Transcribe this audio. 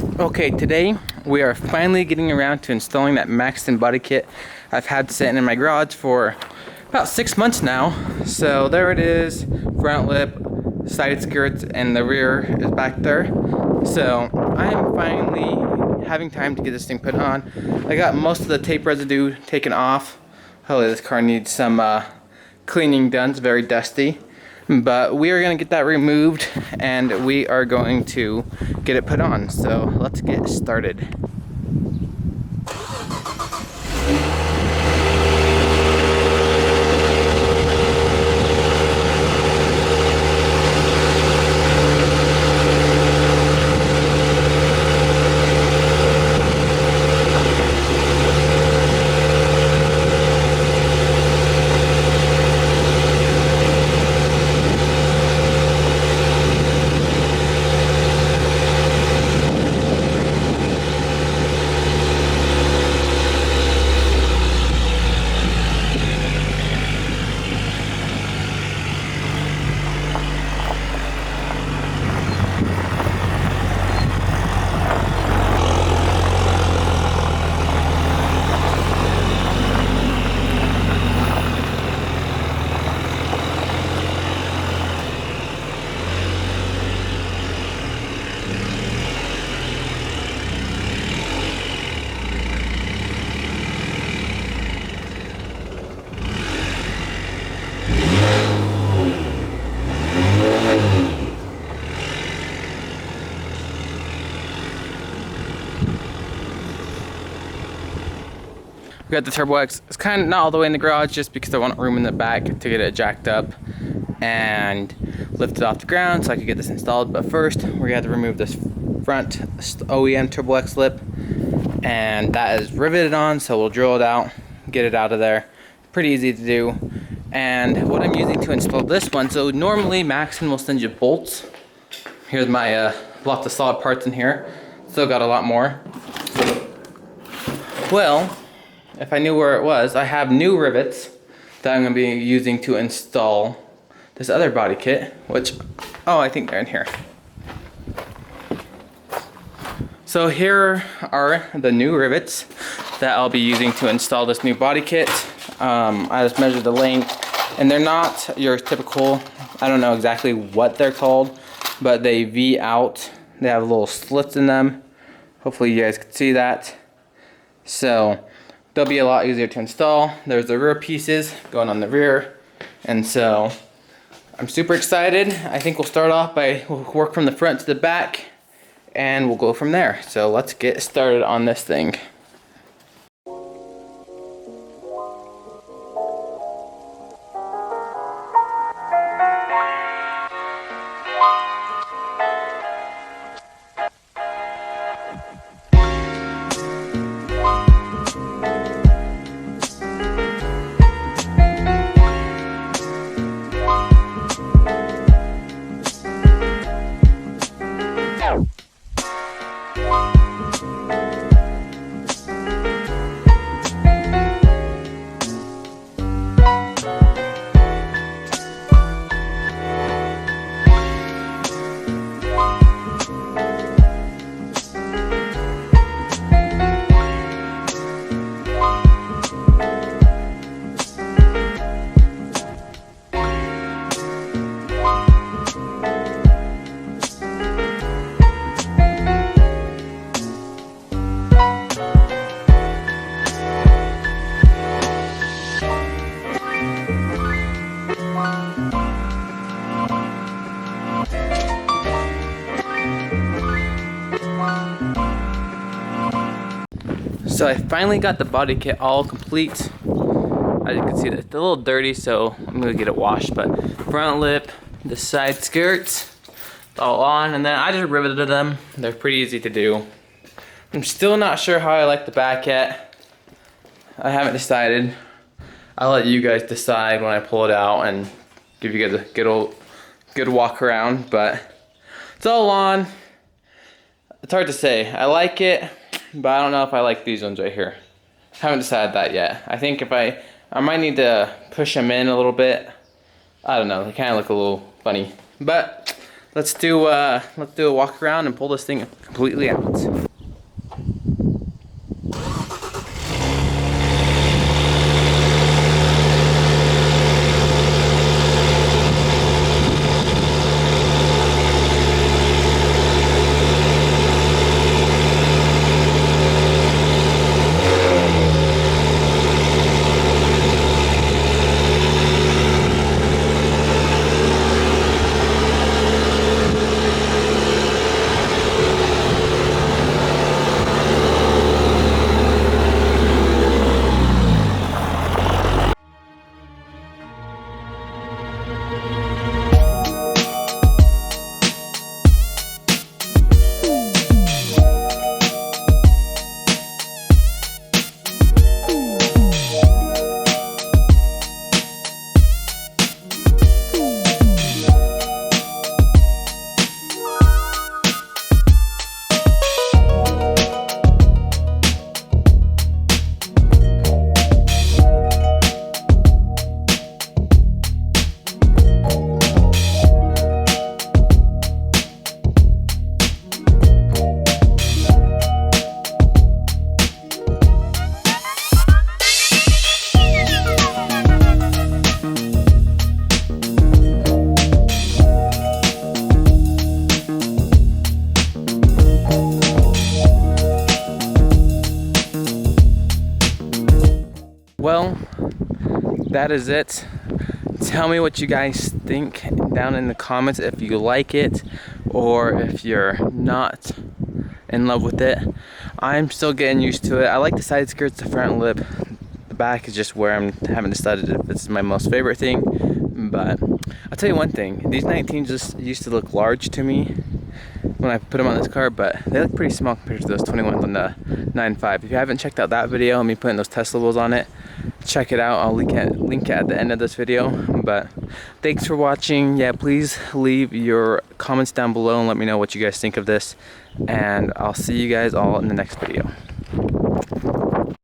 Okay, today we are finally getting around to installing that Maxton body kit I've had sitting in my garage for about 6 months now. So there it is, front lip, side skirts, and the rear is back there. So I am finally having time to get this thing put on. I got most of the tape residue taken off. Hopefully this car needs some cleaning done, it's very dusty. But we are going to get that removed and we are going to get it put on. So let's get started. We got the Turbo X. It's kind of not all the way in the garage just because I want room in the back to get it jacked up and lifted off the ground so I could get this installed. But first, we're gonna have to remove this front OEM Turbo X lip, and that is riveted on, so we'll drill it out, get it out of there. Pretty easy to do. And what I'm using to install this one, so normally Maxton will send you bolts. Here's my lots of solid parts in here. Still got a lot more. Well, if I knew where it was, I have new rivets that I'm going to be using to install this other body kit, which, oh, I think they're in here. So here are the new rivets that I'll be using to install this new body kit. I just measured the length, and they're not your typical, I don't know exactly what they're called, but they V out. They have little slits in them. Hopefully you guys can see that. So they'll be a lot easier to install. There's the rear pieces going on the rear. And so I'm super excited. I think we'll start off by work from the front to the back and we'll go from there. So let's get started on this thing. So I finally got the body kit all complete. As you can see, it's a little dirty, so I'm gonna get it washed. But front lip, the side skirts, it's all on, and then I just riveted them. They're pretty easy to do. I'm still not sure how I like the back yet. I haven't decided. I'll let you guys decide when I pull it out and give you guys a good walk around. But it's all on. It's hard to say. I like it, but I don't know if I like these ones right here. Haven't decided that yet. I think if I might need to push them in a little bit. I don't know, they kind of look a little funny. But let's do a walk around and pull this thing completely out. Well, that is it. Tell me what you guys think down in the comments, if you like it or if you're not in love with it. I'm still getting used to it. I like the side skirts, the front lip. The back is just where I'm having decided if it's my most favorite thing. But I'll tell you one thing, these 19s just used to look large to me when I put them on this car, but they look pretty small compared to those 21s on the 9.5. If you haven't checked out that video of me putting those Tesla wheels on it, check it out. I'll link it at the end of this video. But thanks for watching. Yeah, please leave your comments down below and let me know what you guys think of this, and I'll see you guys all in the next video.